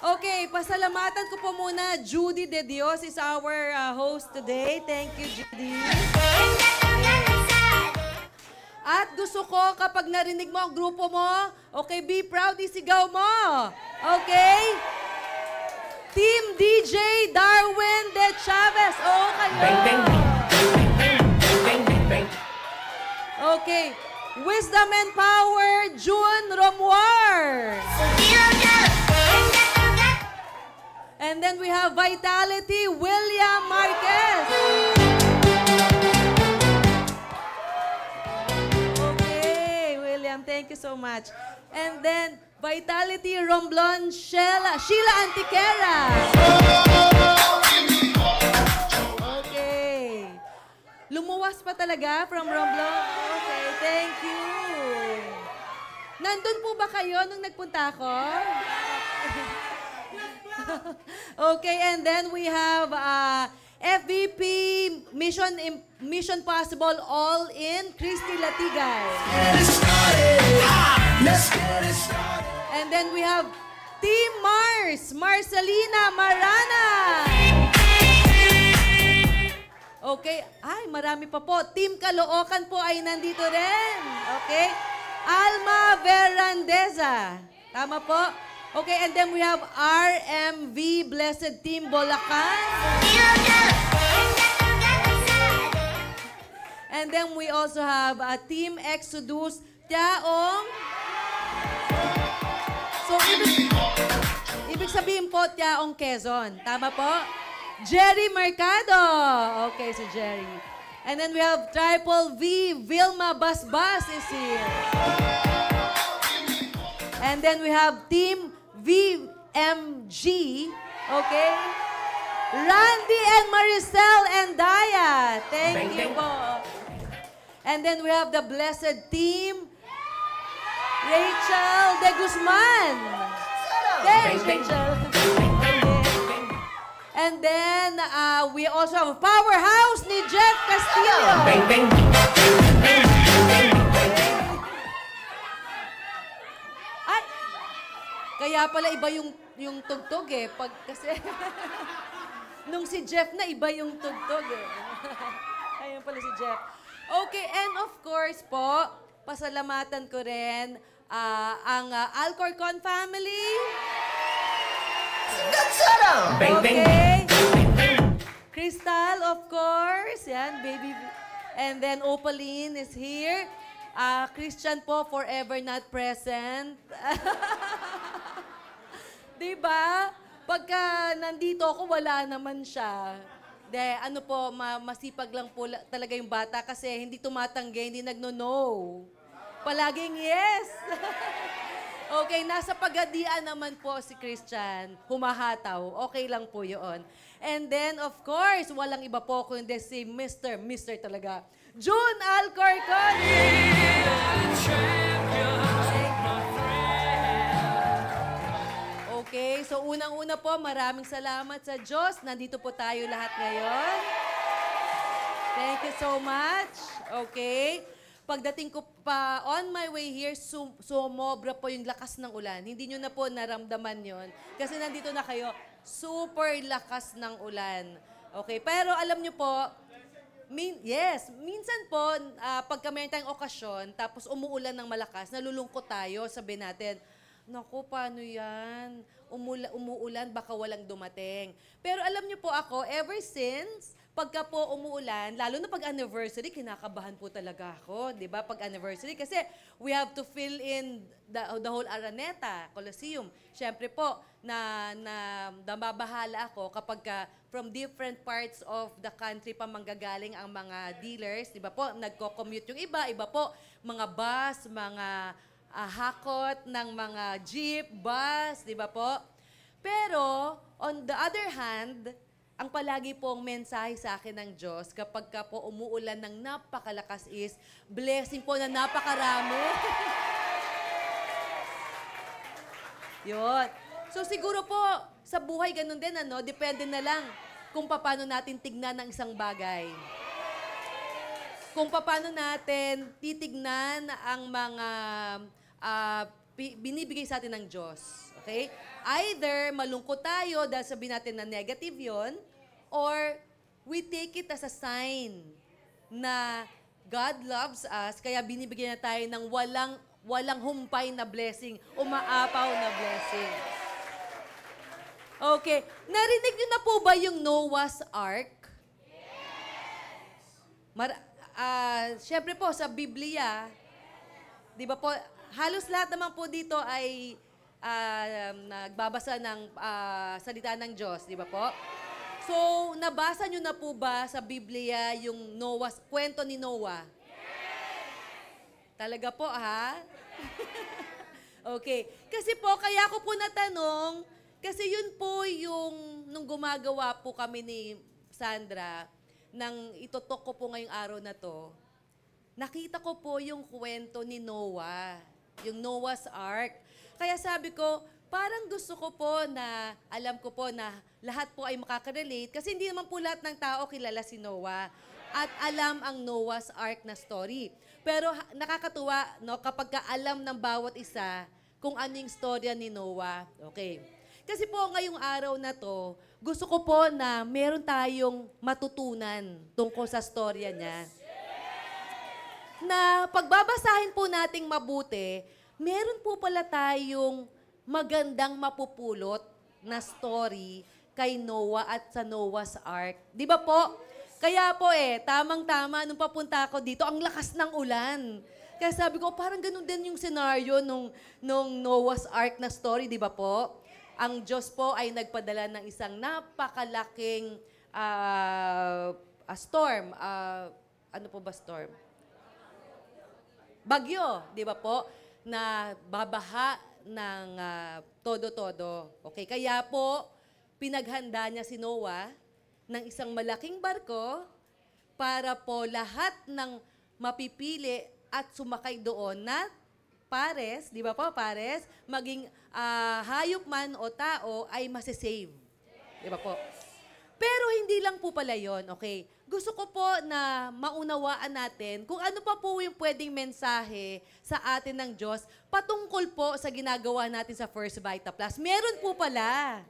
Okay, pasalamatan ko po muna. Judy De Dios is our host today. Thank you, Judy. At gusto ko kapag narinig mo ang grupo mo, okay, be proud, isigaw mo. Okay? Team DJ Darwin De Chavez. Oo, kayo. Okay. Wisdom and Power, June Romuar. And then we have Vitality, William Marquez. Okay, William, thank you so much. And then Vitality, Romblon, Sheila Antiquera. Okay. Lumuwas pa talaga from Romblon? Okay, thank you. Nandun po ba kayo nung nagpunta ako? Okay, and then we have FVP Mission Possible All in Christy Latigay. And then we have Team Mars, Marcelina Marana. Okay, ay marami pa po. Team Caloocan po ay nandito rin. Okay, Alma Verandeza. Tama po? Okay, and then we have RMV Blessed Team Bulacan. And then we also have Team Exodus Tiaong. So, ibig sabihin po Tiaong Quezon. Tama po? Jerry Mercado. Okay, si Jerry. And then we have Triple V, Vilma Basbas is here. And then we have Team VMG, okay? Randy and Maricel and Daya. Thank you po. And then we have the Blessed Team, Rachel De Guzman. Thanks, Rachel. And then we also have Powerhouse ni Jeff Castillo. Kaya pala iba yung tugtog eh. Kasi nung si Jeff na iba yung tugtog eh. Ayun pala si Jeff. Okay, and of course po, pasalamatan ko rin ang Alcorcon family. Okay. Crystal, of course. Yan, baby. And then Opaline is here. Christian po, forever not present. Diba? Pagka nandito ako, wala naman siya. Ano po, masipag lang po talaga yung bata kasi hindi tumatanggi, hindi nagno-no. Palaging yes. Okay, nasa pagadian naman po si Christian. Humahataw. Okay lang po yun. And then, of course, walang iba po kundi si Mr. talaga, June Alcorcon. Okay, so unang-una po, maraming salamat sa Diyos. Nandito po tayo lahat ngayon. Thank you so much. Okay. Pagdating ko pa on my way here, sumobra po yung lakas ng ulan. Hindi nyo na po naramdaman yon kasi nandito na kayo, super lakas ng ulan. Okay, pero alam nyo po, minsan po, pagka meron tayong okasyon, tapos umuulan ng malakas, nalulungkot tayo, sabihin natin, naku, paano yan? Umuulan, baka walang dumating. Pero alam niyo po ako, ever since, pagka po umuulan, lalo na pag anniversary, kinakabahan po talaga ako, di ba? Pag anniversary, kasi we have to fill in the whole Araneta, Coliseum. Siyempre po, nababahala ako kapag from different parts of the country pa manggagaling ang mga dealers, di ba po? Nagko-commute yung iba po, mga bus, mga hakot ng mga jeep, bus, di ba po? Pero, on the other hand, ang palagi pong mensahe sa akin ng Diyos kapag ka po umuulan ng napakalakas is blessing po na napakarami. Yun. So siguro po, sa buhay ganun din, depende na lang kung paano natin tignan ang isang bagay. Kung paano natin titignan ang mga binibigay sa atin ng Diyos. Okay? Either malungkot tayo dahil sabihin natin na negative yon, or we take it as a sign na God loves us, kaya binibigyan na tayo ng walang humpay na blessing, umaapaw na blessing. Okay. Narinig niyo na po ba yung Noah's Ark? Siyempre po, sa Biblia, di ba po, halos lahat naman po dito ay nagbabasa ng salita ng Diyos, di ba po? So, nabasa nyo na po ba sa Biblia yung kwento ni Noah? Talaga po, ha? Okay. Kasi po, kaya ko po natanong, kasi yun po yung, nung gumagawa po kami ni Sandra, nang itutok ko po ngayong araw na to, nakita ko po yung kwento ni Noah, yung Noah's Ark. Kaya sabi ko, parang gusto ko po na, alam ko po na lahat po ay makaka-relate kasi hindi naman po lahat ng tao kilala si Noah at alam ang Noah's Ark na story. Pero nakakatuwa, no, kapag alam ng bawat isa kung ano yung storya ni Noah. Okay. Kasi po ngayong araw na to, gusto ko po na meron tayong matutunan tungkol sa storya niya. Na pagbabasahin po nating mabuti, meron po pala tayong magandang mapupulot na story kay Noah at sa Noah's Ark. Di ba po? Kaya po tamang-tama, nung papunta ako dito, ang lakas ng ulan. Kaya sabi ko, parang ganun din yung scenario nung Noah's Ark na story, di ba po? Ang Diyos po ay nagpadala ng isang napakalaking storm. Ano po ba storm? Bagyo, di ba po? Na babaha ng todo-todo. Okay, kaya po, pinaghanda niya si Noah ng isang malaking barko para po lahat ng mapipili at sumakay doon na pares, di ba po, pares, maging hayop man o tao ay masisave. Di ba po? Pero hindi lang po pala yun, okay? Gusto ko po na maunawaan natin kung ano pa po yung pwedeng mensahe sa atin ng Diyos patungkol po sa ginagawa natin sa First Vita Plus. Meron po pala.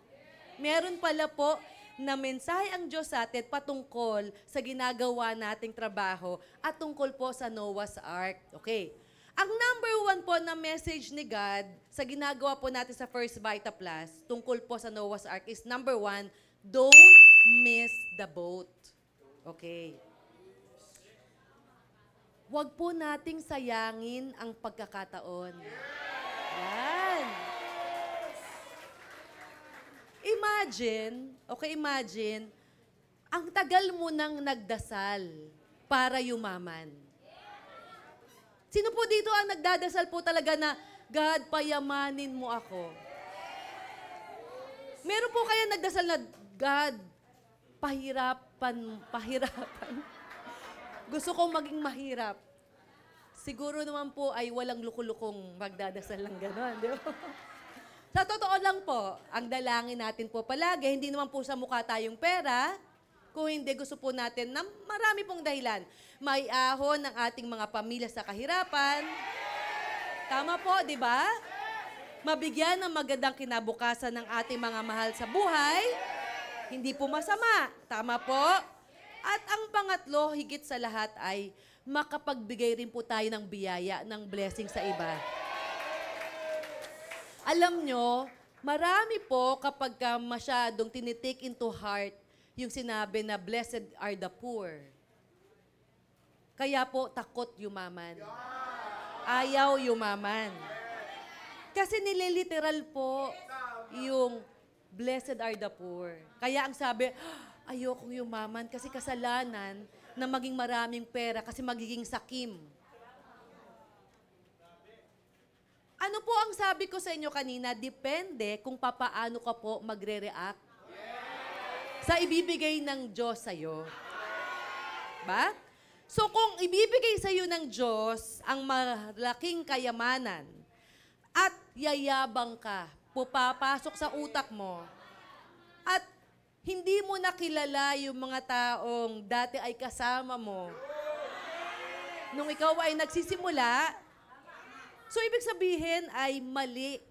Meron pala po na mensahe ang Diyos sa atin patungkol sa ginagawa nating trabaho at tungkol po sa Noah's Ark. Okay. Ang number one po na message ni God sa ginagawa po natin sa First Vita Plus tungkol po sa Noah's Ark is number one, don't miss the boat. Okay. Huwag po nating sayangin ang pagkakataon. Yan. Imagine, ang tagal mo nang nagdasal para yumaman. Sino po dito ang nagdadasal po talaga na, God, payamanin mo ako? Meron po kaya nagdasal na, God, pahirapan. Gusto kong maging mahirap. Siguro naman po ay walang lukulukong magdadasal lang gano'n, di ba? Sa totoo lang po, ang dalangin natin po palagi, hindi naman po sa mukha tayong pera, kung hindi gusto po natin na marami pong dahilan. May ahon ng ating mga pamilya sa kahirapan. Tama po, di ba? Mabigyan ng magandang kinabukasan ng ating mga mahal sa buhay. Hindi po masama. Tama po? At ang pangatlo, higit sa lahat ay makapagbigay rin po tayo ng biyaya, ng blessing sa iba. Alam nyo, marami po kapag masyadong tinitake into heart yung sinabi na blessed are the poor. Kaya po takot yumaman. Ayaw yumaman. Kasi nililiteral po yung blessed are the poor. Kaya ang sabi, ayokong yumaman kasi kasalanan na maging maraming pera kasi magiging sakim. Ano po ang sabi ko sa inyo kanina? Depende kung papaano ka po magre-react sa ibibigay ng Diyos sa'yo. Ba? So kung ibibigay sa'yo ng Diyos ang malaking kayamanan at yayabang ka, pupapasok sa utak mo, at hindi mo nakilala yung mga taong dati ay kasama mo, nung ikaw ay nagsisimula, so ibig sabihin ay mali.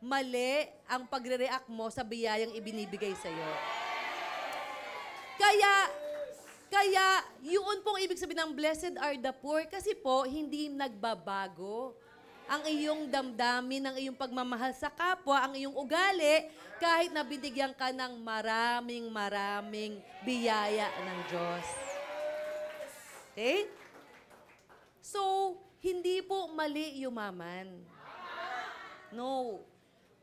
mali ang pagre-react mo sa biyayang ibinibigay sa'yo. Kaya, yun pong ibig sabihin ng blessed are the poor kasi po, hindi nagbabago ang iyong damdamin, ang iyong pagmamahal sa kapwa, ang iyong ugali, kahit na binigyan ka ng maraming biyaya ng Diyos. Okay? So, hindi po mali yumaman. No.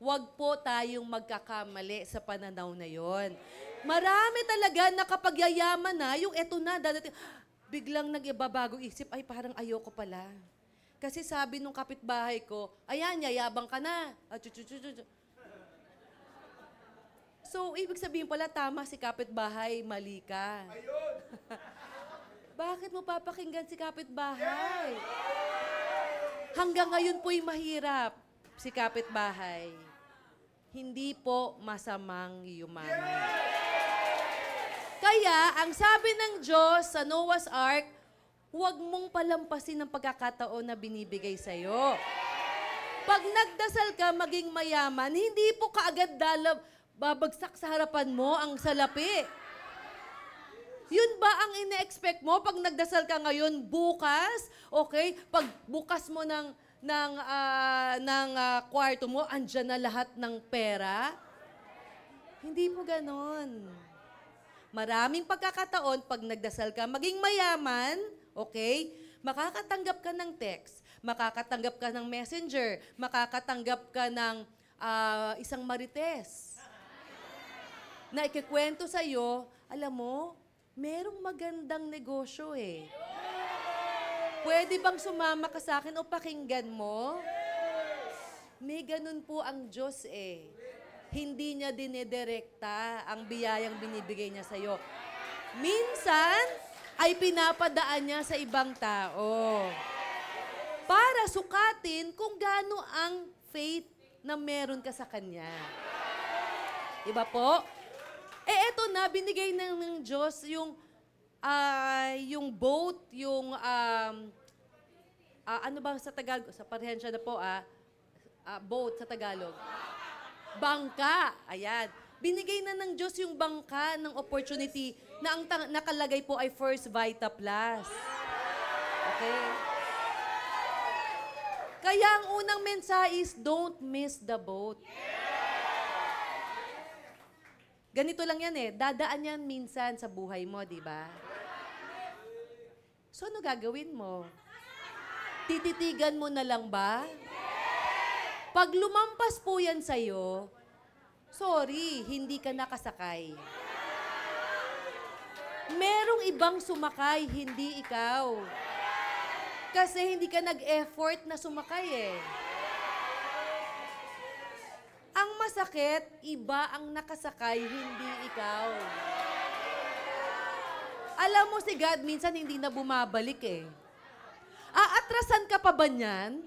Huwag po tayong magkakamali sa pananaw na yon. Marami talaga na kapag yayaman na, yung eto na, dadating, biglang nag-ibabago isip, ay parang ayoko pala. Kasi sabi nung kapitbahay ko, ayan, yayabang ka na. So, ibig sabihin pala, tama si kapitbahay, mali ka. Bakit mo papakinggan si kapitbahay? Hanggang ngayon po'y mahirap si kapitbahay. Hindi po masamang yumaman. Kaya, ang sabi ng Diyos sa Noah's Ark, huwag mong palampasin ang pagkakataon na binibigay sa'yo. Pag nagdasal ka maging mayaman, hindi po kaagad babagsak sa harapan mo ang salapi. Yun ba ang ine-expect mo pag nagdasal ka ngayon, bukas, okay? Pag bukas mo ng kwarto mo, andyan na lahat ng pera? Hindi po ganon. Maraming pagkakataon, pag nagdasal ka, maging mayaman, okay? Makakatanggap ka ng text, makakatanggap ka ng messenger, makakatanggap ka ng isang marites na ikikwento sa'yo, alam mo, merong magandang negosyo eh. Pwede bang sumama ka sa akin o pakinggan mo? May ganun po ang Diyos eh. Hindi niya dinedirekta ang biyayang binibigay niya sa'yo. Minsan, ay pinapadaan niya sa ibang tao. Para sukatin kung gaano ang faith na meron ka sa Kanya. Diba po? Eto na, binigay ng Diyos yung boat, yung, ano ba sa Tagalog? Sa parehensya na po, boat sa Tagalog. Bangka. Ayan. Binigay na ng Diyos yung bangka ng opportunity na ang nakalagay po ay First Vita Plus. Okay? Kaya ang unang mensahe is, don't miss the boat. Ganito lang yan eh. Dadaan yan minsan sa buhay mo, di ba? So, ano gagawin mo? Tititigan mo na lang ba? Pag lumampas po yan sa'yo, sorry, hindi ka nakasakay. Merong ibang sumakay, hindi ikaw. Kasi hindi ka nag-effort na sumakay eh. Ang masakit, iba ang nakasakay, hindi ikaw. Alam mo si God, minsan hindi na bumabalik eh. Aatrasan ka pa ba niyan?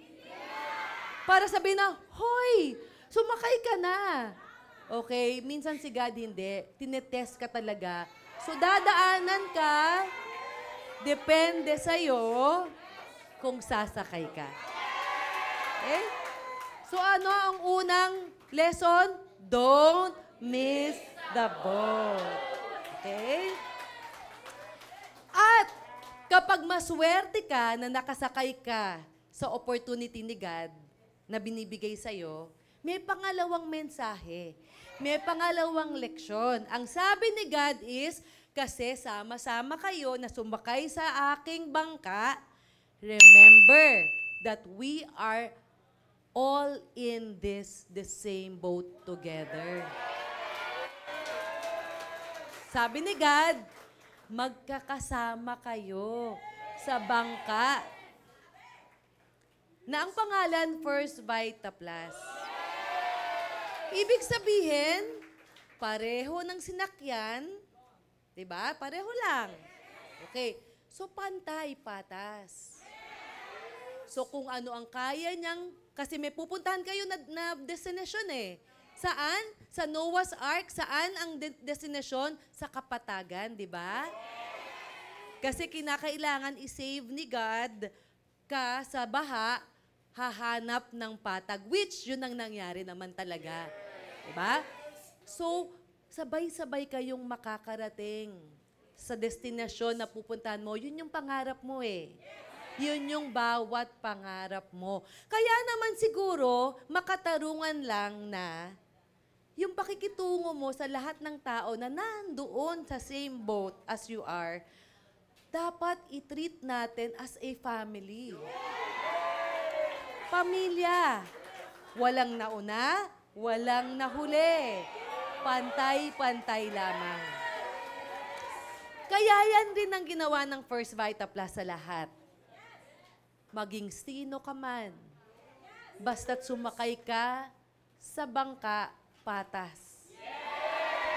Para sabihin na, hoy, sumakay ka na. Okay, minsan si God hindi. Tinetest ka talaga. So dadaanan ka, depende sa'yo kung sasakay ka. Okay? So ano ang unang lesson? Don't miss the boat. Okay? At kapag maswerte ka na nakasakay ka sa opportunity ni God na binibigay sa'yo, may pangalawang mensahe. May pangalawang leksyon. Ang sabi ni God is, kasi sama-sama kayo na sumakay sa aking bangka, remember that we are all in the same boat together. Sabi ni God, magkakasama kayo sa bangka na ang pangalan First Vita Plus. Ibig sabihin, pareho ng sinakyan, di ba? Pareho lang. Okay. So, pantay, patas. So, kung ano ang kaya niyang, kasi may pupuntahan kayo na destination eh. Saan? Sa Noah's Ark. Saan ang destination? Sa kapatagan, di ba? Kasi kinakailangan i-save ni God ka sa baha hahanap ng patag, which yun ang nangyari naman talaga. Diba? So, sabay-sabay kayong makakarating sa destinasyon na pupuntahan mo. Yun yung pangarap mo eh. Yun yung bawat pangarap mo. Kaya naman siguro, makatarungan lang na yung pakikitungo mo sa lahat ng tao na nandoon sa same boat as you are, dapat i-treat natin as a family. Pamilya. Walang nauna, walang nahuli. Pantay-pantay lamang. Kaya yan din ang ginawa ng First Vita Plus sa lahat. Maging sino ka man, basta't sumakay ka sa bangka, patas.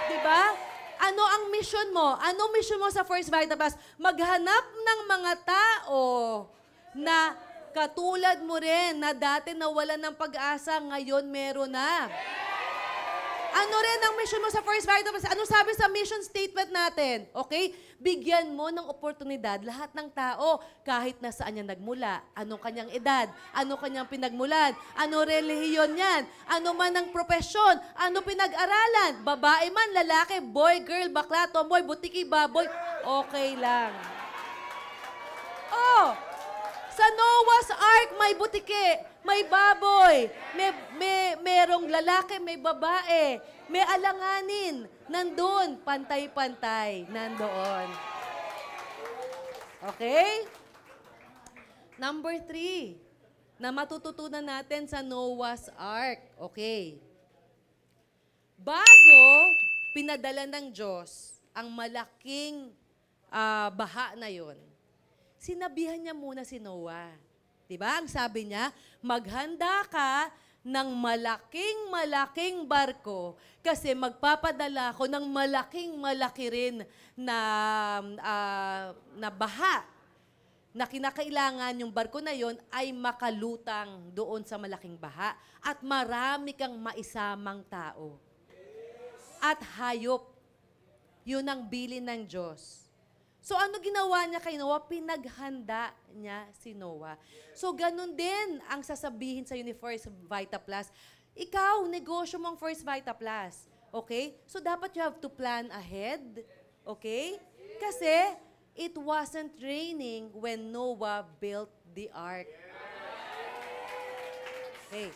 Diba? Ano ang mission mo? Ano mission mo sa First Vita Plus? Maghanap ng mga tao na katulad mo rin, na dati nawalan ng pag-asa, ngayon meron na. Ano rin ang mission mo sa First Vita Plus? Ano sabi sa mission statement natin? Okay? Bigyan mo ng oportunidad lahat ng tao, kahit na saan niya nagmula, anong kanyang edad, ano kanyang pinagmulan, ano relihiyon niyan, ano man ang profesyon, ano pinag-aralan, babae man, lalaki, boy, girl, bakla, tomboy, butiki, baboy, okay lang. Oh! Sa Noah's Ark, may butike, may baboy, merong lalaki, may babae, may alanganin. Nandun, pantay-pantay, nandoon. Okay? Number 3, na matututunan natin sa Noah's Ark. Okay. Bago pinadala ng Diyos ang malaking baha na yon, sinabihan niya muna si Noah. Diba? Ang sabi niya, maghanda ka ng malaking barko kasi magpapadala ako ng malaki rin na baha na kinakailangan yung barko na yon ay makalutang doon sa malaking baha at marami kang maisamang tao. At hayop. Yun ang bilin ng Diyos. So ano ginawa niya kay Noah? Pinaghanda niya si Noah. So ganun din ang sasabihin sa ni First Vita Plus. Ikaw, negosyo mong First Vita Plus. Okay? So dapat you have to plan ahead. Okay? Kasi it wasn't raining when Noah built the ark. Okay.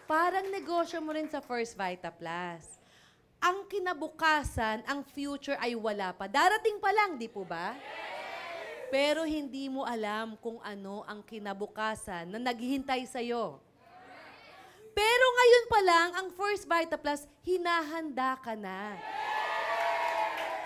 Parang negosyo mo rin sa First Vita Plus. Ang kinabukasan, ang future ay wala pa. Darating pa lang, di po ba? Pero hindi mo alam kung ano ang kinabukasan na naghihintay sa'yo. Pero ngayon pa lang, ang First Vita Plus, hinahanda ka na.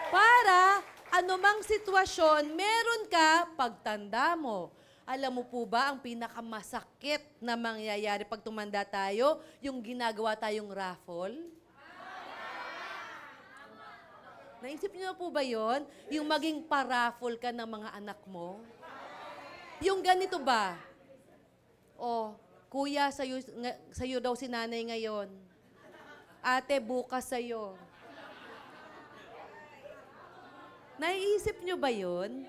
Para anumang sitwasyon, meron ka pagtanda mo. Alam mo po ba ang pinakamasakit na mangyayari pag tumanda tayo? Yung ginagawa tayong raffle? Naisip niyo na po ba yon? Yung maging paraffle ka ng mga anak mo? Yung ganito ba? Oh, kuya, sa'yo daw si nanay ngayon. Ate, bukas sa'yo. Naiisip niyo ba yon?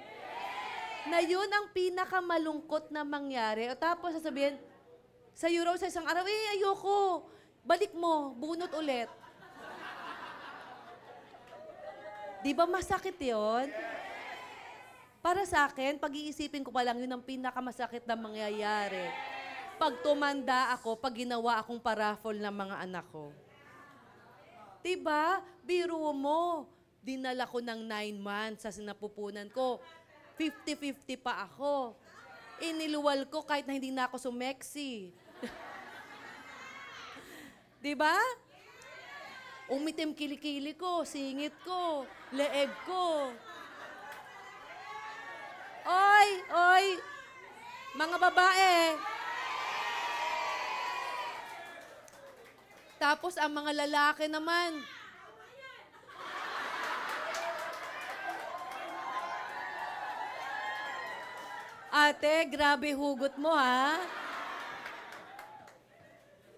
Na yun ang pinakamalungkot na mangyari. O tapos sasabihin, sa'yo raw sa isang araw, ayoko. Balik mo, bunot ulit. Di ba masakit yun? Para sa akin, pag-iisipin ko pa lang, yun ang pinakamasakit na mangyayari. Pag tumanda ako, pag ginawa akong paraffle ng mga anak ko. Diba? Biro mo, dinala ko ng 9 months sa sinapupunan ko. 50-50 pa ako. Iniluwal ko kahit na hindi na ako sumeksi. Diba? Umitim kilikili ko, singit ko, leeg ko. Oy, mga babae. Tapos ang mga lalaki naman. Ate, grabe hugot mo, ha?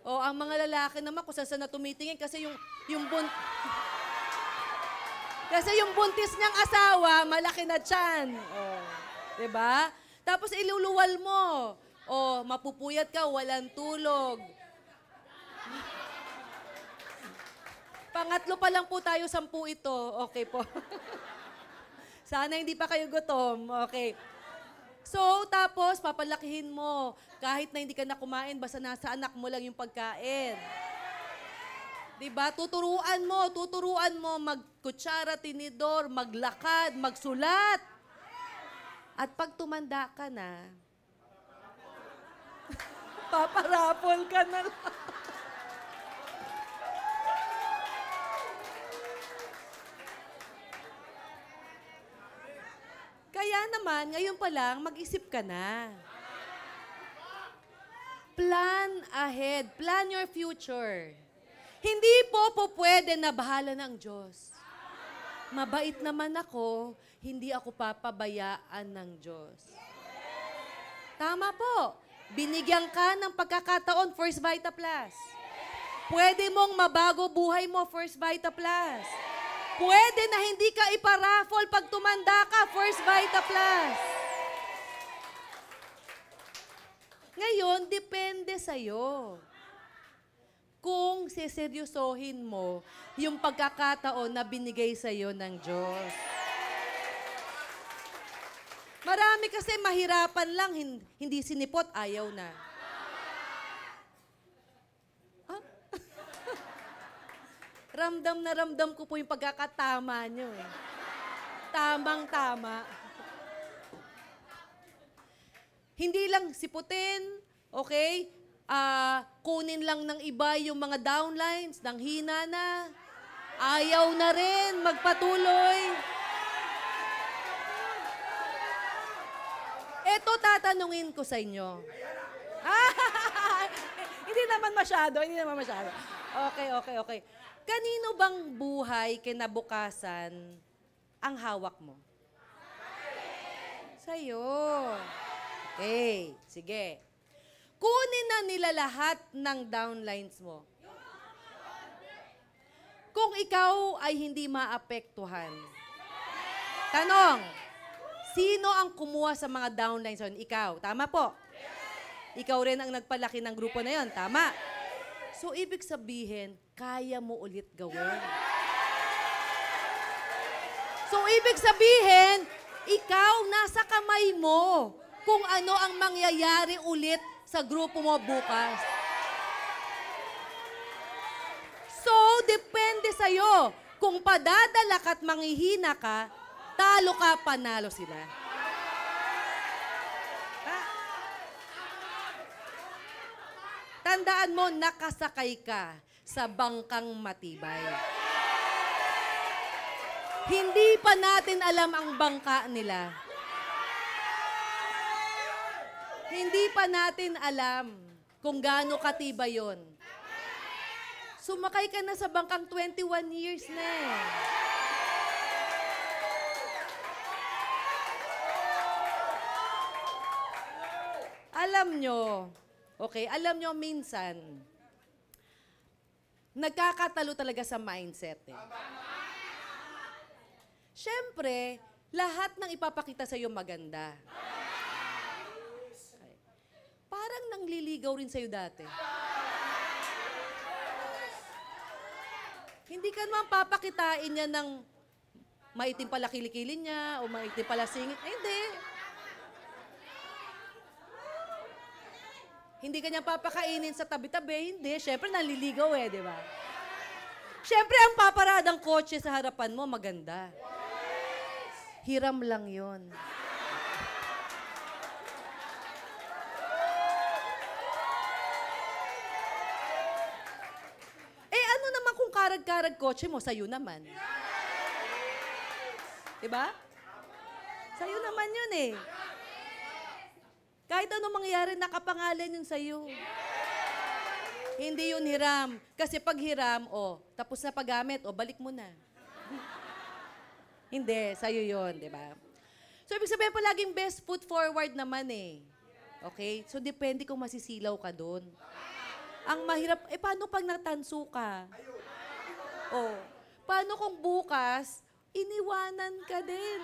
O, ang mga lalaki naman, kung saan na tumitingin, kasi yung buntis niyang asawa, malaki na tiyan. O, diba? Tapos iluluwal mo. O mapupuyat ka, walang tulog. Pangatlo pa lang po tayo, 10 ito. Okay po. Sana hindi pa kayo gutom. Okay. So, tapos, papalakihin mo. Kahit na hindi ka na kumain, basta nasa anak mo lang yung pagkain. Diba? Tuturuan mo magkutsara, tinidor, maglakad, magsulat. At pag tumanda ka na, paparapol ka na lang. Kaya naman, ngayon pa lang, mag-isip ka na. Plan ahead. Plan your future. Hindi po pwede na bahala ng Diyos. Mabait naman ako, hindi ako papabayaan ng Diyos. Tama po. Binigyan ka ng pagkakataon, First Vita Plus. Pwede mong mabago buhay mo, First Vita Plus. Pwede na hindi ka iparaffle pag tumanda ka, First Vita Plus. Ngayon, depende sa'yo. Kung seseryosohin mo yung pagkakataon na binigay sa'yo ng Diyos. Marami kasi mahirapan lang, hindi sinipot, ayaw na. Ramdam na ramdam ko po yung pagkakatama nyo eh. Tamang-tama. Hindi lang siputin, okay? Kunin lang ng iba yung mga downlines, nang hina na. Ayaw na rin magpatuloy. Eto tatanungin ko sa inyo. Hindi naman masyado. Okay. Kanino bang buhay kinabukasan ang hawak mo? Sa'yo. Okay, sige. Kunin na nila lahat ng downlines mo. Kung ikaw ay hindi maapektuhan. Tanong, sino ang kumuha sa mga downlines? Ikaw, tama po? Ikaw rin ang nagpalaki ng grupo na yon, tama? So, ibig sabihin, kaya mo ulit gawin. So, ibig sabihin, ikaw nasa kamay mo kung ano ang mangyayari ulit sa grupo mo bukas. So, depende sa'yo. Kung padadala ka at manghihina ka, talo ka, panalo sila. Tandaan mo, nakasakay ka sa bangkang matibay. Hindi pa natin alam ang bangka nila. Hindi pa natin alam kung gaano katibay yon. Sumakay ka na sa bangkang 21 years na eh. Alam nyo minsan, nagkakatalo talaga sa mindset eh. Siyempre, lahat ng ipapakita sa'yo maganda. Parang nangliligaw rin sa'yo dati. Hindi ka naman papakitain niya ng maitim pala kilikilin niya o maitim pala singit. Hindi. Hindi ka niya papakainin sa tabi-tabi. Hindi. Siyempre, nanliligaw eh, di ba? Siyempre, ang paparadang kotse sa harapan mo, maganda. Hiram lang yon. Ano naman kung karag-karag kotse mo, sa'yo naman. Diba? Sa'yo naman yun eh. Kahit anong mangyayari, nakapangalan yun sa'yo. Hindi yun hiram. Kasi pag hiram, tapos na paggamit, balik mo na. Hindi, sa'yo yun, di ba? So, ibig sabihin palaging best foot forward naman eh. Okay? So, depende kung masisilaw ka doon. Ang mahirap, paano pag natanso ka? Paano kung bukas, iniwanan ka din?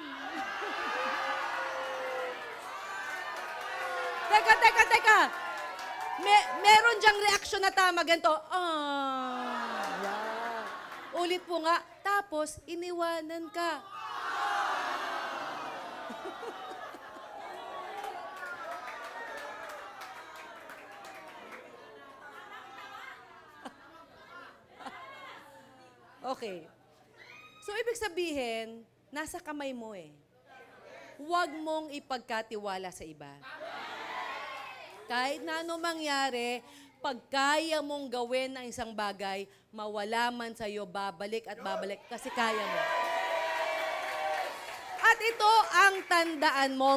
Teka. Meron diyang reaksyon na tama, ganito. Yan. Ulit po nga. Tapos, iniwanan ka. Okay. So, ibig sabihin, nasa kamay mo eh. Huwag mong ipagkatiwala sa iba. Kahit na ano mangyari, pag kaya mong gawin ang isang bagay, mawala man sa'yo, babalik at babalik kasi kaya mo. At ito ang tandaan mo,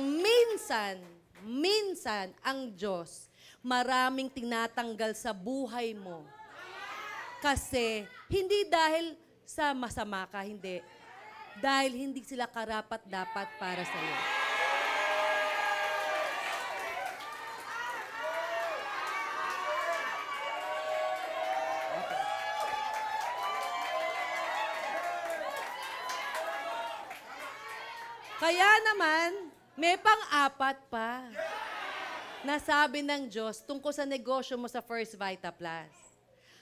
minsan ang Diyos, maraming tinatanggal sa buhay mo. Kasi, hindi dahil sa masama ka, hindi. Dahil hindi sila karapat-dapat para sa'yo. Okay. Kaya naman, may pang-apat pa. Nasabi ng Diyos tungkol sa negosyo mo sa First Vita Plus.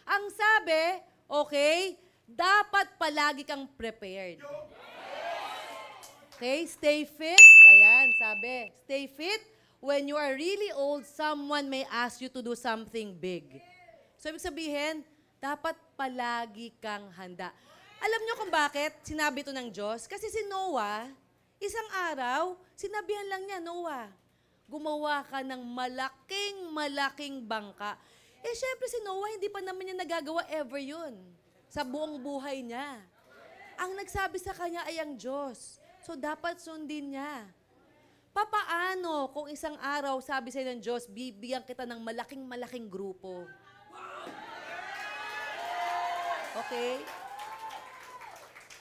Ang sabi, okay, dapat palagi kang prepared. Okay, stay fit. Ayan, sabi, stay fit. When you are really old, someone may ask you to do something big. So, ibig sabihin, dapat palagi kang handa. Alam niyo kung bakit sinabi ito ng Diyos? Kasi si Noah, isang araw, sinabihan lang niya, Noah, gumawa ka ng malaking bangka. Eh, syempre si Noah, hindi pa naman niya nagagawa ever yun sa buong buhay niya. Ang nagsabi sa kanya ay ang Diyos. So, dapat sundin niya. Papaano kung isang araw, sabi sa'yo ng Diyos, bibigyan kita ng malaking grupo? Okay?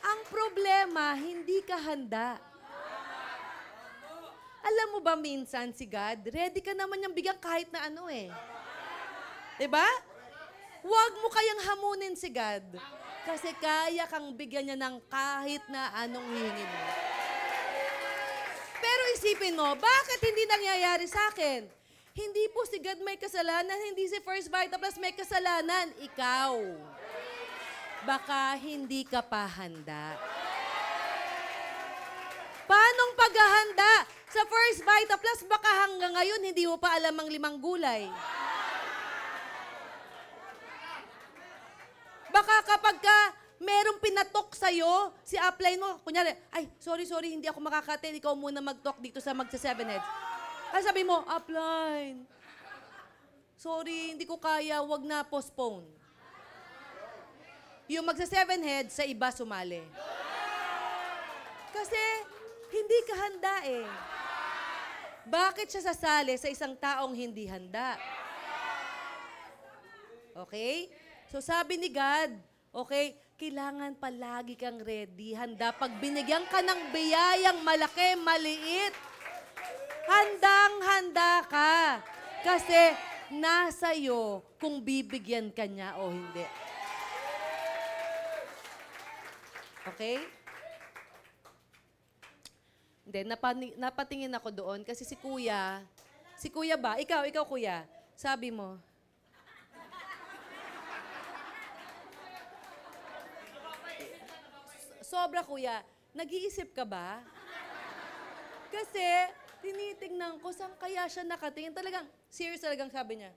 Ang problema, hindi ka handa. Alam mo ba minsan si God, ready ka naman niyang bigyan kahit na ano eh. Diba? Huwag mo kayang hamunin si God. Kasi kaya kang bigyan niya ng kahit na anong hingin mo. Pero isipin mo, bakit hindi nangyayari sa akin? Hindi po si God may kasalanan, hindi si First Vita Plus may kasalanan. Ikaw. Baka hindi ka pa handa. Paanong paghahanda? Sa First Vita Plus, baka hanggang ngayon hindi mo pa alam ang 5 gulay. Baka kapag ka merong pinatok sa'yo, si upline mo, kunyari, ay, sorry, hindi ako makakatin, ikaw muna mag-talk dito sa magsa 7 heads. Ay, sabi mo, upline, sorry, hindi ko kaya, wag na, postpone. Yung magsa 7 heads, sa iba sumali. Kasi, hindi ka handa eh. Bakit siya sasali sa isang taong hindi handa? Okay? So sabi ni God, okay, kailangan palagi kang ready, handa. Pag binigyan ka ng biyayang malaki, maliit, handang-handa ka. Kasi nasa iyo kung bibigyan ka niya o hindi. Okay? Hindi, napatingin ako doon kasi si Kuya ba? Ikaw Kuya, sabi mo, sobra, Kuya. Nag-iisip ka ba? Kasi, tinitingnan ko, saan kaya siya nakatingin? Talagang, serious talagang sabi niya.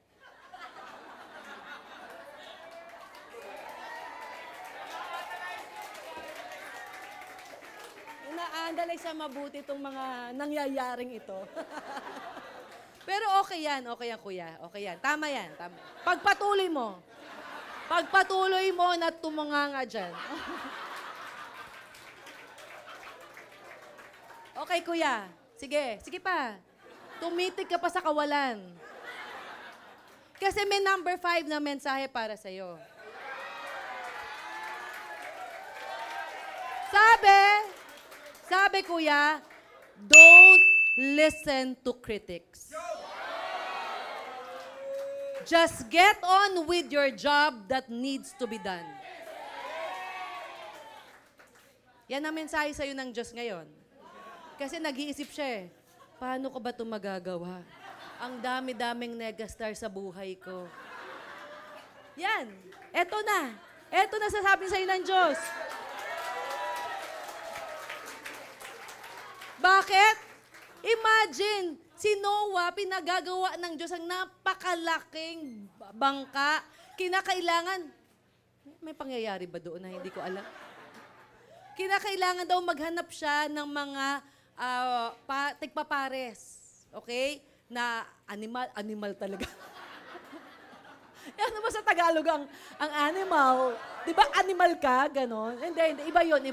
Inaandalay sa mabuti itong mga nangyayaring ito. Pero okay yan, Kuya. Okay yan. Tama yan. Tama. Pagpatuloy mo na tumunganga dyan. Okay, Kuya. Sige pa. Tumitig ka pa sa kawalan. Kasi may number 5 na mensahe para sa'yo. Sabi, Kuya, don't listen to critics. Just get on with your job that needs to be done. Yan ang mensahe sa'yo ng Diyos ngayon. Kasi nag-iisip siya eh, paano ko ba ito magagawa? Ang dami-daming negastar sa buhay ko. Yan. Eto na. Eto na sasabi sa'yo ng Diyos. Bakit? Imagine, si Noah, pinagagawa ng Diyos ang napakalaking bangka. Kinakailangan, may pangyayari ba doon na hindi ko alam? Kinakailangan daw maghanap siya ng mga tigpapares. Okay? Na animal talaga. Ano ba sa Tagalog ang animal? Di ba animal ka? Ganon. Hindi. Iba yun.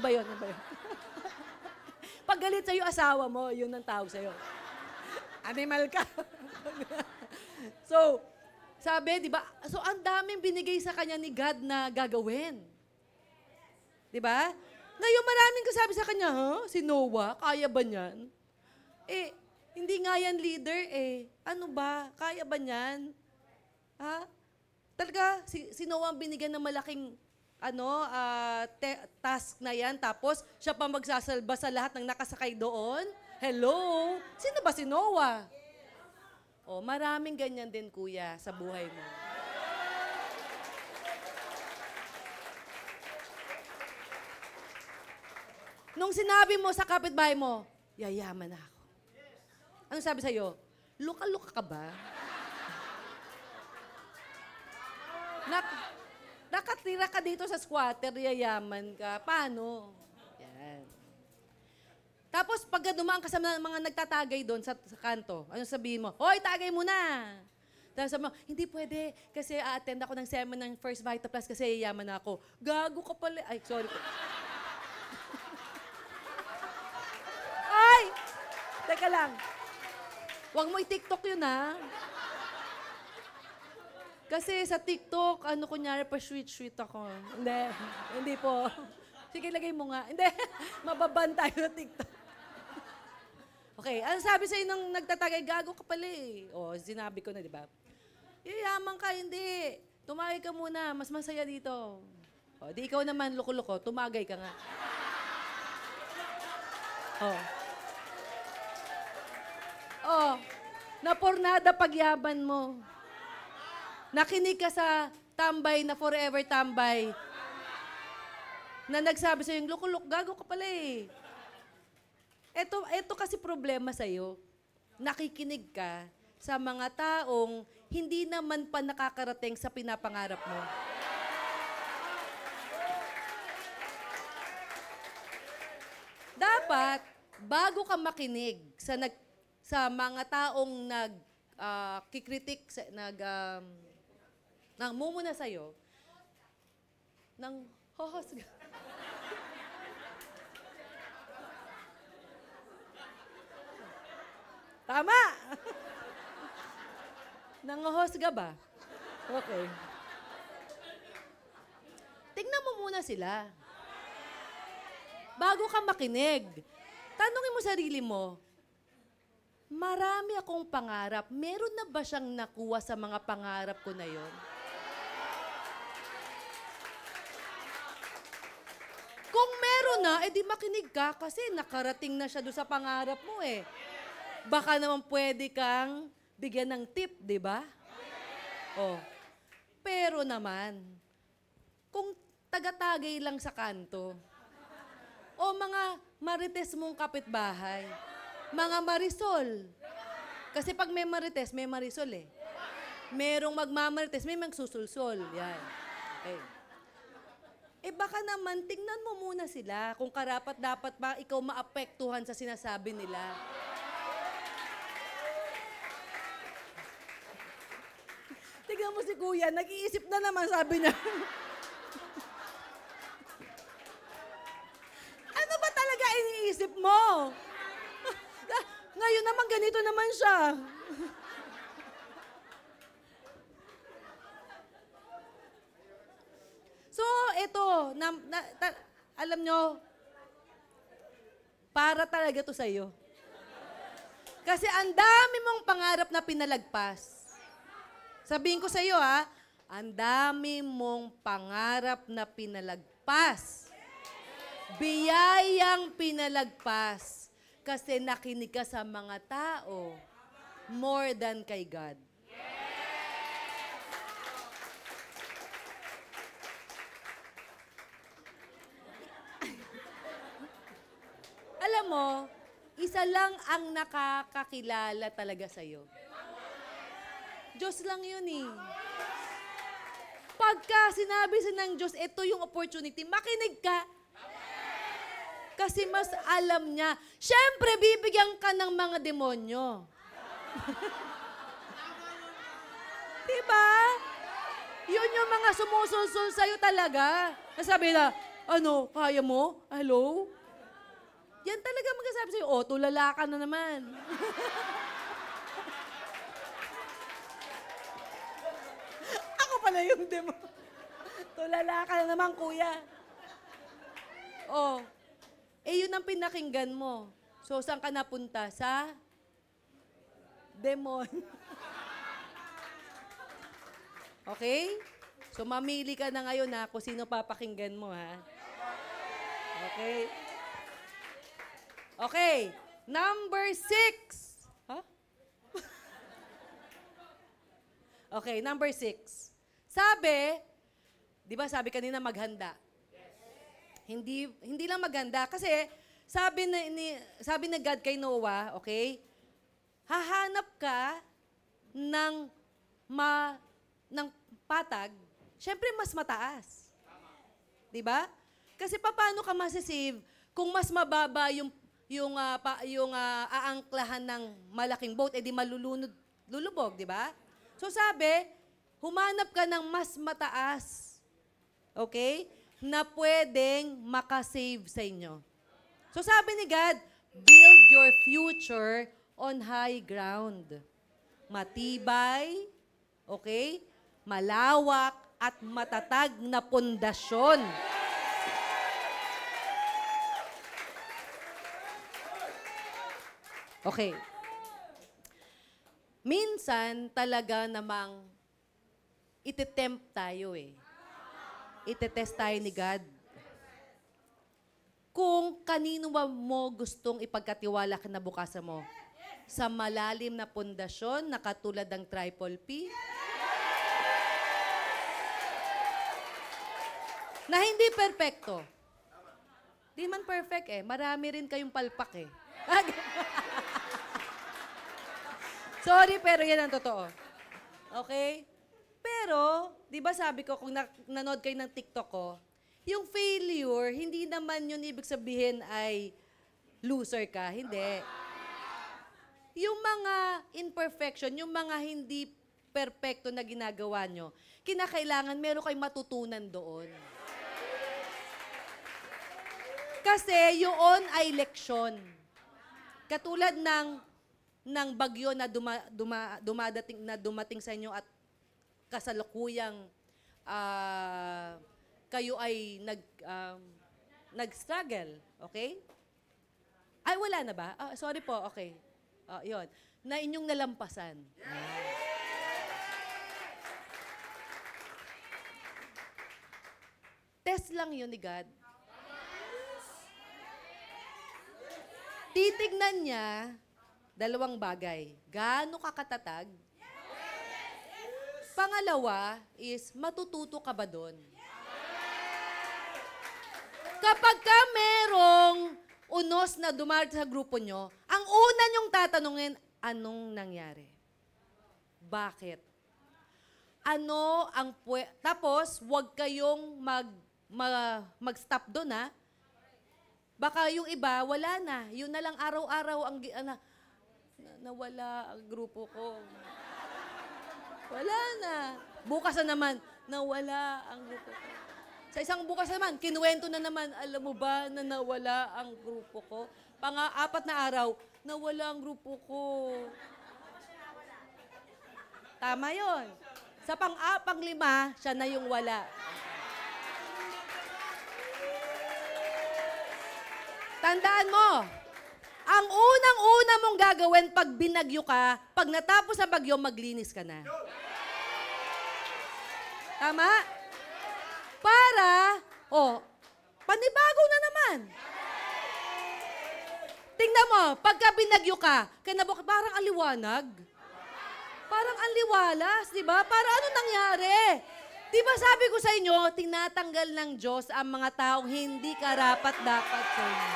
Pag galit sa'yo asawa mo, yun ang tawag sa'yo. Animal ka. So, sabi, di ba? So, ang daming binigay sa kanya ni God na gagawin. Di ba? Ngayon, maraming kasabi sa kanya, si Noah, kaya ba niyan? Hindi nga yan leader Ano ba? Kaya ba niyan? Ha? Talaga, si Noah ang binigyan ng malaking task na yan, tapos siya pa magsasalba sa lahat ng nakasakay doon? Hello? Sino ba si Noah? Maraming ganyan din, kuya, sa buhay mo. Nung sinabi mo sa kapitbahay mo, yayaman na ako. Anong sabi sa'yo? Luka-luka ka ba? Nakatira ka dito sa squatter, yayaman ka. Paano? Yan. Tapos, pag dumaan ka sa mga nagtatagay doon sa kanto, ano sabihin mo? Hoy, tagay mo na! Tapos sabi mo, hindi pwede kasi a-attend ako ng seminar ng First Vita Plus kasi yayaman na ako. Gago ka pala. Ay, sorry po. Ay! Teka lang. Huwag mo i-TikTok yun, ha? Kasi sa TikTok, kunyari pa sweet ako. Hindi po. Sige, lagay mo nga. Hindi, mababan tayo sa TikTok. Okay, ano sabi sa'yo nung nagtatagay, gago ka pala sinabi ko na, di ba? Yayaman ka, hindi. Tumagay ka muna, mas masaya dito. Di ikaw naman, loko-loko, tumagay ka nga. Napornada pagyaban mo. Nakinig ka sa tambay na forever tambay. Na nagsabi sa'yo, loko-loko, gago ka pala Ito kasi problema sa'yo. Nakikinig ka sa mga taong hindi naman pa nakakarating sa pinapangarap mo. Dapat, bago ka makinig sa mga taong kikritik, nangmumuna sa'yo, nang hohosga. Tama! Nangohosga ba? Okay. Tingnan mo muna sila. Bago ka makinig, tanungin mo sarili mo, marami akong pangarap. Meron na ba siyang nakuha sa mga pangarap ko na yon? Kung meron na, edi makinig ka kasi nakarating na siya doon sa pangarap mo Baka naman pwede kang bigyan ng tip, di ba? Pero naman, kung taga-tagay lang sa kanto, mga marites mong kapitbahay, mga marisol. Kasi pag may marites, may marisol Merong magmamarites, may magsusulsol. Yan. Okay. Baka naman, tingnan mo muna sila kung karapat-dapat ba ikaw maapektuhan sa sinasabi nila. Tingnan mo si Kuya, nag-iisip na naman, sabi niya. Ano ba talaga iniisip mo? Ngayon naman, ganito naman siya. So, ito, alam nyo, para talaga to sa'yo. Kasi ang dami mong pangarap na pinalagpas. Sabihin ko sa iyo, ang dami mong pangarap na pinalagpas. Biyayang pinalagpas. Kasi nakinig ka sa mga tao more than kay God. Alam mo, isa lang ang nakakakilala talaga sa'yo. Diyos lang yun eh. Pagka sinabi ng Diyos, ito yung opportunity, makinig ka. Kasi mas alam niya. Siyempre, bibigyan ka ng mga demonyo. Diba? Yun yung mga sumusulsul sa'yo talaga. Nasabi na, ano, kaya mo? Hello? Yan talaga magsasabi sa'yo, oh, tulala ka na naman. Ako pala yung demo. Tulala ka na naman, kuya. Oh, yun ang pinakinggan mo. So, saan ka napunta? Sa demon. Okay? So, mamili ka na ngayon ha, kung sino papakinggan mo ha. Okay? Okay. Number 6. Huh? Okay, number 6. Sabi, di ba sabi kanina maghanda? Hindi lang maghanda kasi sabi ni God kay Noah, okay? Hahanap ka ng patag, syempre mas mataas. 'Di ba? Kasi paano ka masisave kung mas mababa yung aangklahan ng malaking boat, edi lulubog, 'di ba? So sabi, humanap ka ng mas mataas. Okay? Na pwedeng makasave sa inyo. So sabi ni God, build your future on high ground. Matibay, okay? Malawak at matatag na pundasyon. Okay. Minsan talaga namang itetempt tayo eh. Itetest tayo ni God. Kung kanino mo gustong ipagkatiwala kinabukasan mo? Sa malalim na pundasyon na katulad ng Triple P? Na hindi perpekto. Di man perfect eh. Marami rin kayong palpak eh. Sorry, pero yan ang totoo. Okay? Pero, di ba sabi ko, kung nanood kayo ng TikTok ko, yung failure, hindi naman yun ibig sabihin ay loser ka. Hindi. Yung mga imperfection, yung mga hindi perfecto na ginagawa nyo, kinakailangan meron kayong matutunan doon. Kasi yun ay leksyon. Katulad ng bagyo na dumating sa inyo at kasalukuyang kayo ay nag-struggle, okay? Ay, wala na ba? Sorry po, okay. Yun. Na inyong nalampasan. Test lang yun ni God. Titignan niya dalawang bagay. Gaano ka katatag? Pangalawa is, matututo ka ba doon? Kapag ka merong unos na dumarating sa grupo nyo, ang una nyong tatanungin, anong nangyari? Bakit? Tapos, huwag kayong mag-stop doon, ha? Baka yung iba, wala na. Yun na lang araw-araw nawala ang grupo ko. Wala na. Bukas na naman, nawala ang grupo ko. Sa isang bukas naman, kinuwento na naman, alam mo ba na nawala ang grupo ko? Pang-apat na araw, nawala ang grupo ko. Tama yon. Sa pang-lima, siya na yung wala. Tandaan mo, ang unang-una mong gagawin pag binagyo ka, pag natapos ang bagyo, maglinis ka na. Tama? Para, panibago na naman. Tingnan mo, pagka binagyo ka, parang aliwanag. Parang ang liwalas, di ba? Para ano nangyari? Di ba sabi ko sa inyo, tinatanggal ng Diyos ang mga taong hindi karapat-dapat sa inyo.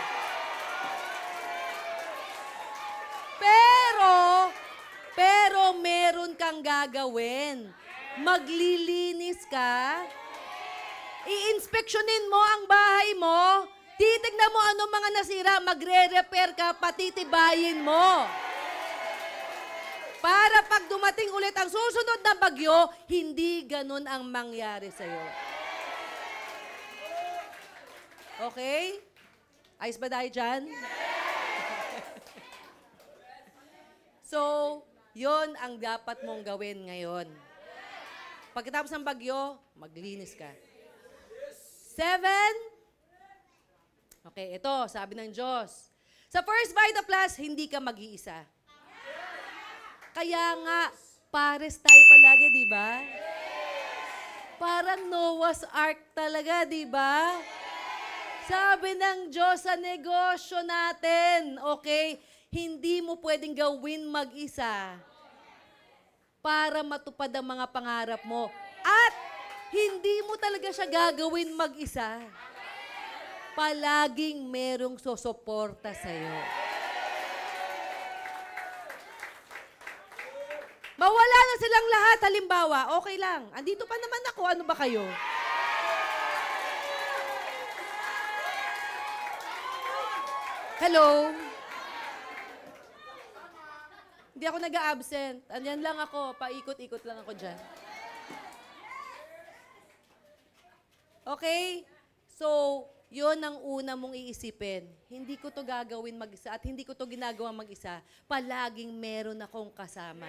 Pero meron kang gagawin. Maglilinis ka, i-inspeksyonin mo ang bahay mo, titignan mo anong mga nasira, magre-repair ka, patitibayin mo. Para pag dumating ulit ang susunod na bagyo, hindi ganun ang mangyari sa'yo. Okay? Ayos ba tayo dyan? So, yon ang dapat mong gawin ngayon. Pagkatapos ng bagyo, maglinis ka. 7. Okay, ito, sabi ng Diyos. Sa first Vita Plus, hindi ka mag-iisa. Kaya nga, pares tayo palagi, di ba? Parang Noah's Ark talaga, di ba? Sabi ng Diyos sa negosyo natin, okay, hindi mo pwedeng gawin mag-isa para matupad ang mga pangarap mo. At hindi mo talaga siya gagawin mag-isa. Palaging merong susuporta sa'yo. Mawala na silang lahat, halimbawa, okay lang. Andito pa naman ako, ano ba kayo? Hello? Hindi ako nag-a-absent. Andyan lang ako, paikot-ikot lang ako dyan. Okay? So, yun ang una mong iisipin. Hindi ko to gagawin mag-isa at hindi ko to ginagawa mag-isa. Palaging meron akong kasama.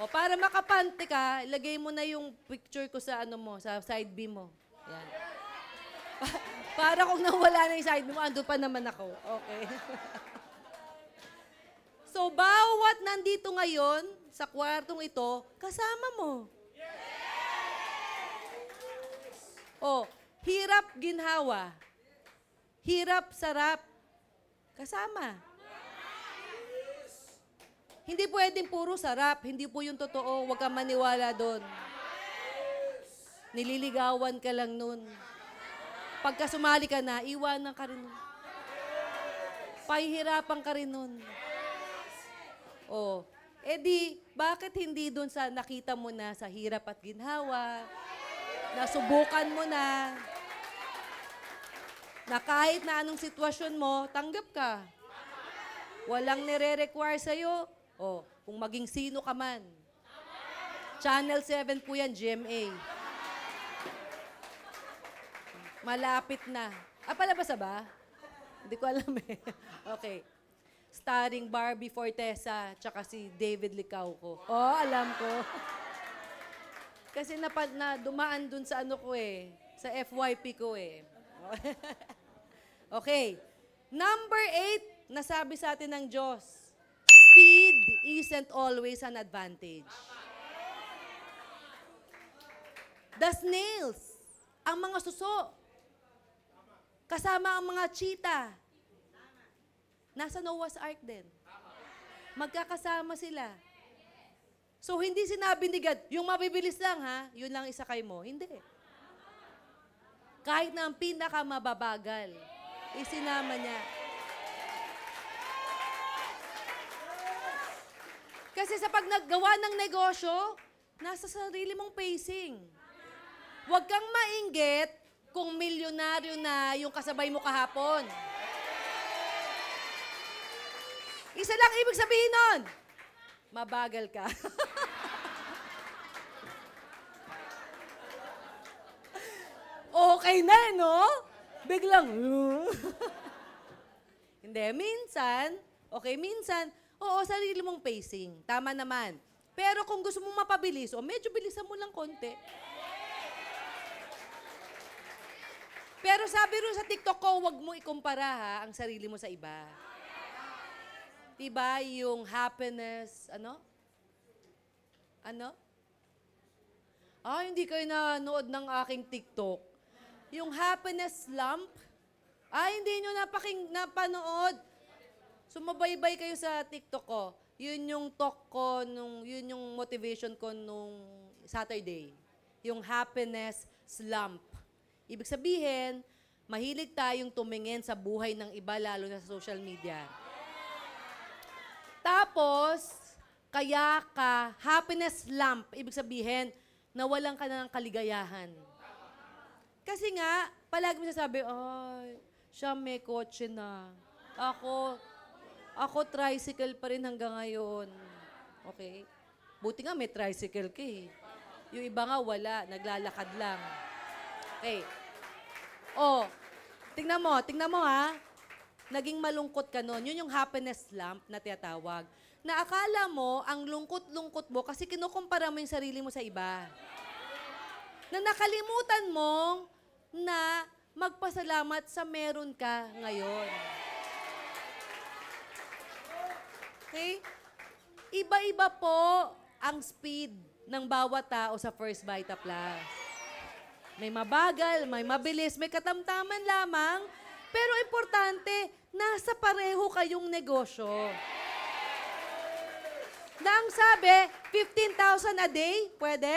O, para makapante ka, ilagay mo na yung picture ko sa ano mo, sa side B mo. Yan. Para kung nawala na yung side mo, ando pa naman ako. Okay. So, bawat nandito ngayon, sa kwartong ito, kasama mo. Oh, hirap, ginhawa. Hirap, sarap. Kasama. Hindi pwedeng puro sarap. Hindi po yung totoo. Huwag kang maniwala doon. Nililigawan ka lang nun. Pagka sumali ka na, iwanan ka rin nun. Pahihirapan ka rin nun. Oh, edi, bakit hindi doon sa nakita mo na sa hirap at ginhawa, nasubukan mo na kahit na anong sitwasyon mo, tanggap ka. Walang nire-require sa'yo. Oh, kung maging sino ka man. Channel 7 po yan, GMA. Malapit na. Ah, palabas na ba? Hindi ko alam eh. Okay. Starring Barbie Fortesa, tsaka si David Licauco. Oh, alam ko. Kasi dumaan dun sa ano ko eh. Sa FYP ko eh. Okay. Number 8, nasabi sa atin ng Diyos. Speed isn't always an advantage. The snails, ang mga suso, kasama ang mga cheetah, nasa Noah's Ark din. Magkakasama sila. So, hindi sinabi ni God, yung mabibilis lang ha, yun lang isakay mo. Hindi. Kahit na ang pinakamababagal, isinama niya. Kasi sa pag naggawa ng negosyo, nasa sarili mong pacing. Huwag kang mainggit kung milyonaryo na yung kasabay mo kahapon. Isa lang ibig sabihin nun, mabagal ka. Okay na, no? Biglang, hindi, minsan, oo, sarili mong pacing. Tama naman. Pero kung gusto mong mapabilis, medyo bilisan mo lang konti. Pero sabi rin sa TikTok ko, huwag mo ikumpara ha, ang sarili mo sa iba. Diba yung happiness, ano? Hindi kayo nanood ng aking TikTok. Yung happiness lump, hindi nyo napanood. Sumabaybay kayo sa TikTok ko. Yun yung talk ko, yun yung motivation ko nung Saturday. Yung happiness slump. Ibig sabihin, mahilig tayong tumingin sa buhay ng iba, lalo na sa social media. Tapos, kaya ka, happiness slump, ibig sabihin, nawalan ka na ng kaligayahan. Kasi nga, palagi mo sasabi, ay, siya may kotse na. Ako tricycle pa rin hanggang ngayon. Okay? Buti nga may tricycle ka eh. Yung iba nga wala, naglalakad lang. Okay. Oh, tingnan mo ha. Naging malungkot ka nun. Yun yung happiness slump na tinatawag. Na akala mo, ang lungkot-lungkot mo kasi kinukumpara mo yung sarili mo sa iba. Na nakalimutan mo na magpasalamat sa meron ka ngayon. Okay? Iba-iba po ang speed ng bawat tao sa First Vita Plus. May mabagal, may mabilis, may katamtaman lamang, pero importante, nasa pareho kayong negosyo. Na ang sabi, 15,000 a day, pwede?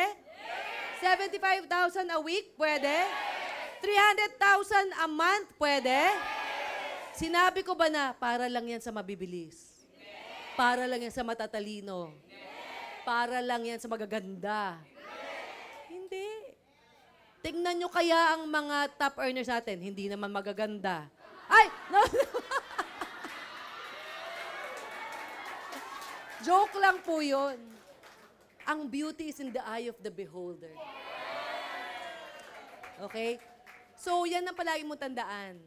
75,000 a week, pwede? 300,000 a month, pwede? Sinabi ko ba na para lang yan sa mabibilis? Para lang yan sa matatalino? Para lang yan sa magaganda? Hindi. Tingnan nyo kaya ang mga top earners natin, hindi naman magaganda. Ay! No! Joke lang po yun. Ang beauty is in the eye of the beholder. Okay? So, yan ang palagi mong tandaan.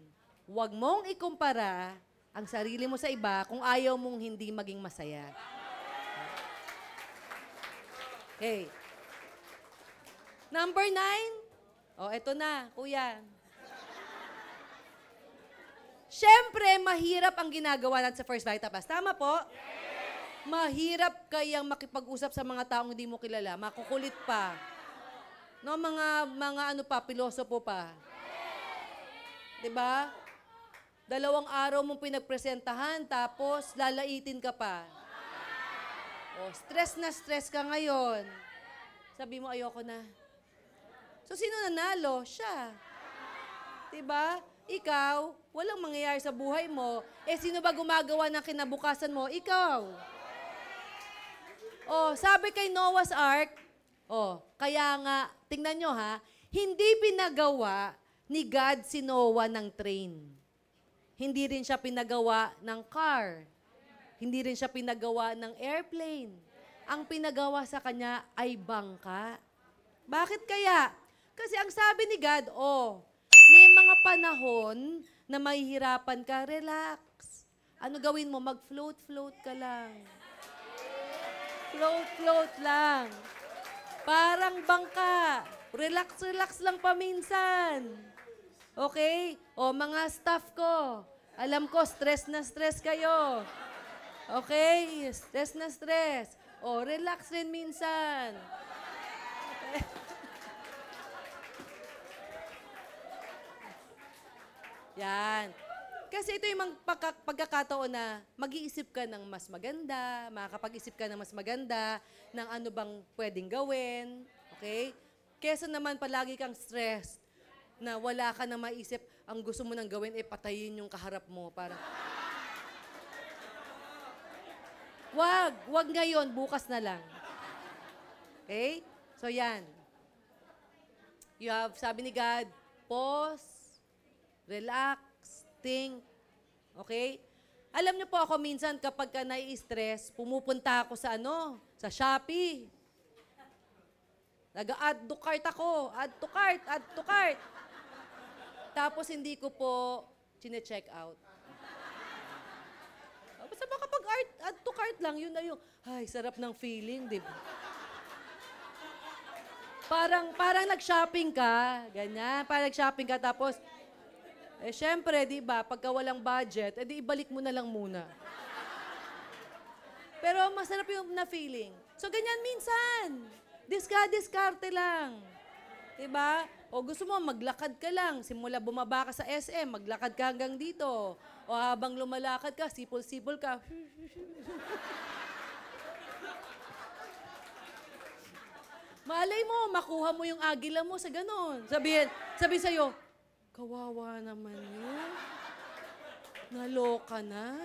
Huwag mong ikumpara ang sarili mo sa iba kung ayaw mong hindi maging masaya. Okay. Number 9. Oh, eto na, kuya. Siyempre, mahirap ang ginagawa natin sa First Vita Plus. Tama po? Mahirap kayang makipag-usap sa mga taong hindi mo kilala. Makukulit pa. No, mga ano pa, pilosopo pa. 'Di ba? 2 araw mong pinagpresentahan, tapos lalaitin ka pa. O, stress ka ngayon. Sabi mo, ayoko na. So, sino nanalo? Siya. Diba? Ikaw, walang mangyayari sa buhay mo. Eh, sino ba gumagawa ng kinabukasan mo? Ikaw. O, sabi kay Noah's Ark, kaya nga, tingnan nyo ha, hindi pinagawa ni God si Noah ng train. Hindi rin siya pinagawa ng car. Hindi rin siya pinagawa ng airplane. Ang pinagawa sa kanya ay bangka. Bakit kaya? Kasi ang sabi ni God, may mga panahon na mahihirapan ka, relax. Ano gawin mo? Mag-float ka lang. Float lang. Parang bangka. Relax lang paminsan. Okay? O, mga staff ko, alam ko, stress na stress kayo. Okay? Stress na stress. O, relax rin minsan. Okay? Yan. Kasi ito yung pagkakataon na mag-iisip ka ng mas maganda, makakapag-isip ka ng mas maganda, ng ano bang pwedeng gawin. Okay? Kesa naman palagi kang stressed, na wala ka na maisip, ang gusto mo nang gawin, patayin yung kaharap mo. Parang, wag ngayon, bukas na lang. Okay? So yan. You have, sabi ni God, pause, relax, think. Okay? Alam niyo po ako minsan kapag ka nai-stress, pumupunta ako sa sa Shopee. Nag-add to cart ako. Add to cart. Tapos hindi ko po chine-check out. Basta kapag add to cart lang, yun na yung, ay, sarap ng feeling, di ba? Parang nag-shopping ka, ganyan. Parang nag-shopping ka, tapos, syempre, di ba, pagka walang budget, di ibalik mo na lang muna. Pero masarap yung na-feeling. So, ganyan minsan. Diskarte lang. Diba? O gusto mo, maglakad ka lang. Simula bumaba ka sa SM, maglakad ka hanggang dito. O habang lumalakad ka, sipol-sipol ka. Malay mo, makuha mo yung agila mo sa ganon. Sabi sa'yo, kawawa naman yun. Naloka na.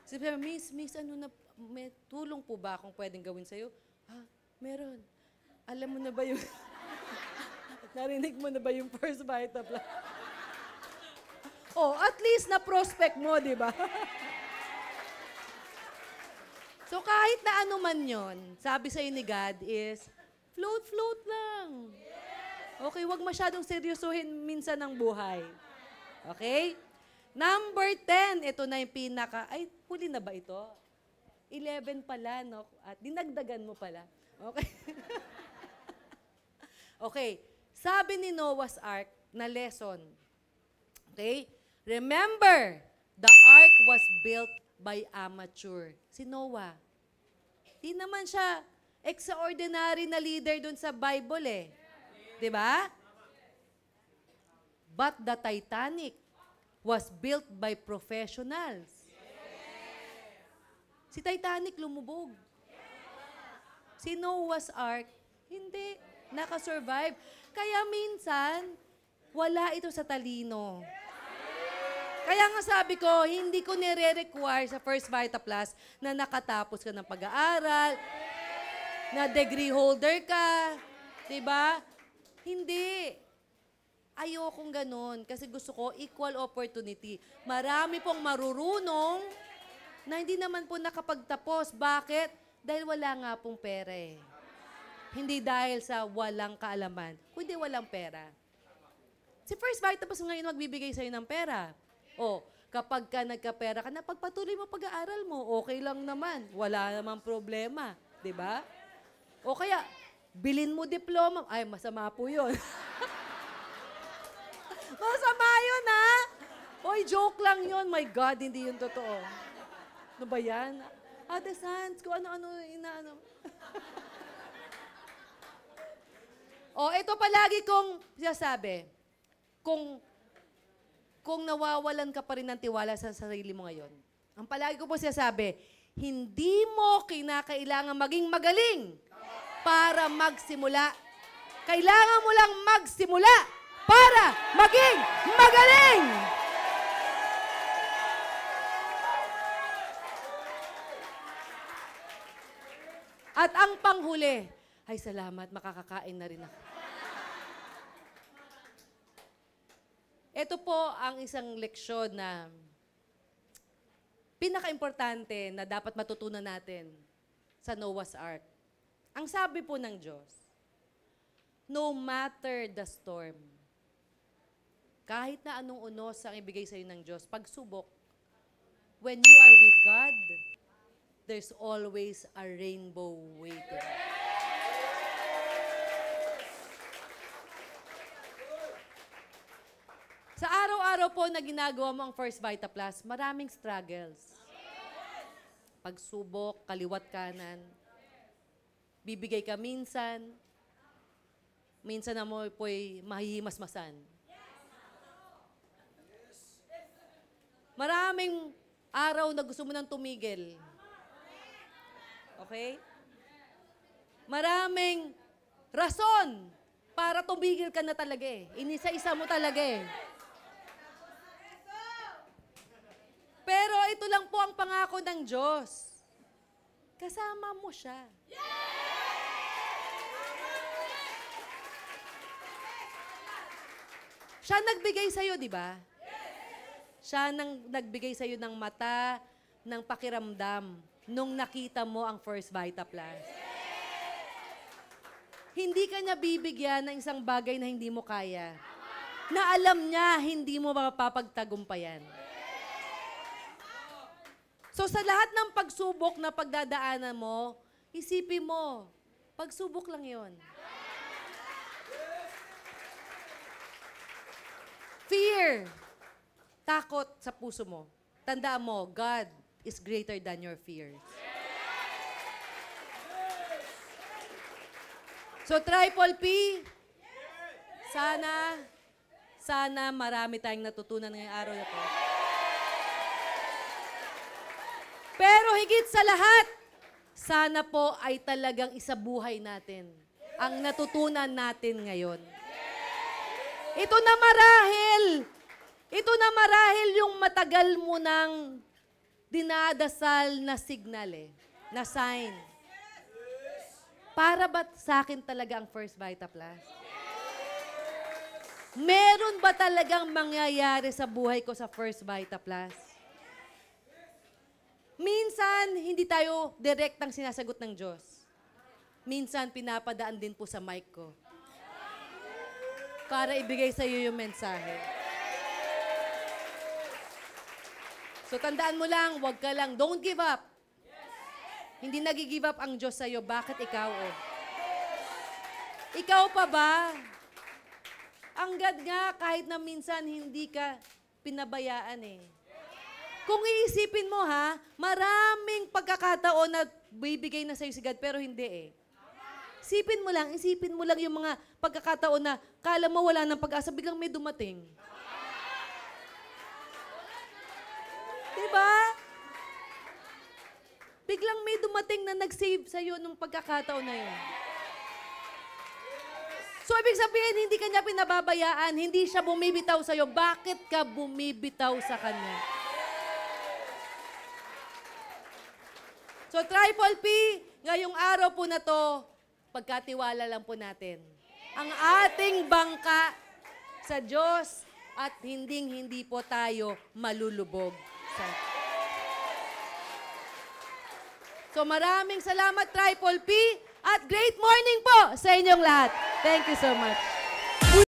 Sabi, miss, may tulong po ba akong pwedeng gawin sa'yo? Meron. Alam mo na ba yung... Narinig mo na ba yung First Vita Plus? At least na-prospect mo, di ba? So kahit na ano man yon, sabi sa'yo ni God is, float lang. Okay, wag masyadong seryosohin minsan ng buhay. Okay? Number 10, ito na yung huli na ba ito? 11 pala, no? At dinagdagan mo pala. Okay? Okay. Sabi ni Noah's Ark na lesson. Okay? Remember, the ark was built by amateur. Si Noah. Di naman siya extraordinary na leader dun sa Bible eh. Di ba? But the Titanic was built by professionals. Si Titanic lumubog. Si Noah's Ark, hindi. Nakasurvive. Kaya minsan, wala ito sa talino. Kaya nga sabi ko, hindi ko nire-require sa First Vita Plus na nakatapos ka ng pag-aaral, na degree holder ka, diba? Hindi. Ayokong ganun kasi gusto ko equal opportunity. Marami pong marurunong na hindi naman po nakapagtapos. Bakit? Dahil wala nga pong pera eh. Hindi dahil sa walang kaalaman, kundi walang pera. Si First Vita Plus ngayon magbibigay sa'yo ng pera. Kapag ka nagkapera ka na, pagpatuloy mo pag-aaral mo, okay lang naman. Wala namang problema. Diba? O kaya, bilin mo diploma. Ay, masama po yun. Masama yun, ha? Oy, joke lang yun. My God, hindi yun totoo. Ano ba yan? Ate Sans, kung ano-ano, inaano. Ito palagi kong sinasabi. Kung nawawalan ka pa rin ng tiwala sa sarili mo ngayon, ang palagi ko po sinasabi, hindi mo kinakailangan maging magaling para magsimula. Kailangan mo lang magsimula para maging magaling! At ang panghuli, ay salamat, makakakain na rin ako. Ito po ang isang leksyon na pinaka-importante na dapat matutunan natin sa Noah's Ark. Ang sabi po ng Diyos, no matter the storm, kahit na anong unos ang ibigay sa'yo ng Diyos, pagsubok, when you are with God, there's always a rainbow waiting. Sa araw-araw po na ginagawa mo ang First Vita Plus, maraming struggles. Pagsubok, kaliwat kanan. Bibigay ka minsan na mo po'y mahihimasmasan. Maraming araw na gusto mo nang tumigil. Okay? Maraming rason para tumigil ka na talaga eh. Inisa-isa mo talaga eh. Pero ito lang po ang pangako ng Diyos. Kasama mo siya. Siya nagbigay sa'yo, di ba? Siya nagbigay sa'yo ng mata, ng pakiramdam, nung nakita mo ang First Vita Plus. Hindi ka niya bibigyan ng isang bagay na hindi mo kaya. Na alam niya, hindi mo mapapagtagumpayan. So sa lahat ng pagsubok na pagdadaanan mo, isipin mo, pagsubok lang yon. Fear, takot sa puso mo. Tandaan mo, God is greater than your fears. So, Triple P, Sana marami tayong natutunan ngayong araw na to. Pero higit sa lahat, sana po ay talagang isabuhay natin ang natutunan natin ngayon. Ito na marahil yung matagal mo nang dinadasal na signal na sign. Para ba sa akin talaga ang First Vita Plus? Meron ba talagang mangyayari sa buhay ko sa First Vita Plus? Minsan, hindi tayo direktang sinasagot ng Diyos. Minsan, pinapadaan din po sa mic ko. Para ibigay sa iyo yung mensahe. So, tandaan mo lang, wag ka lang, don't give up. Hindi nag-give up ang Diyos sa iyo. Bakit ikaw, Ikaw pa ba? Anggad nga, kahit na minsan hindi ka pinabayaan Kung iisipin mo maraming pagkakataon na bibigay na sa'yo si God, pero hindi isipin mo lang yung mga pagkakataon na kala mo wala ng pag-asa, biglang may dumating. Diba? Biglang may dumating na nag-save sa'yo nung pagkakataon na yun. So, ibig sabihin, hindi ka niya pinababayaan, hindi siya bumibitaw sa'yo. Bakit ka bumibitaw sa Kanya? So, Triple P, ngayong araw po na to, pagkatiwala lang po natin ang ating bangka sa Diyos at hindi po tayo malulubog. So, maraming salamat, Triple P, at great morning po sa inyong lahat. Thank you so much.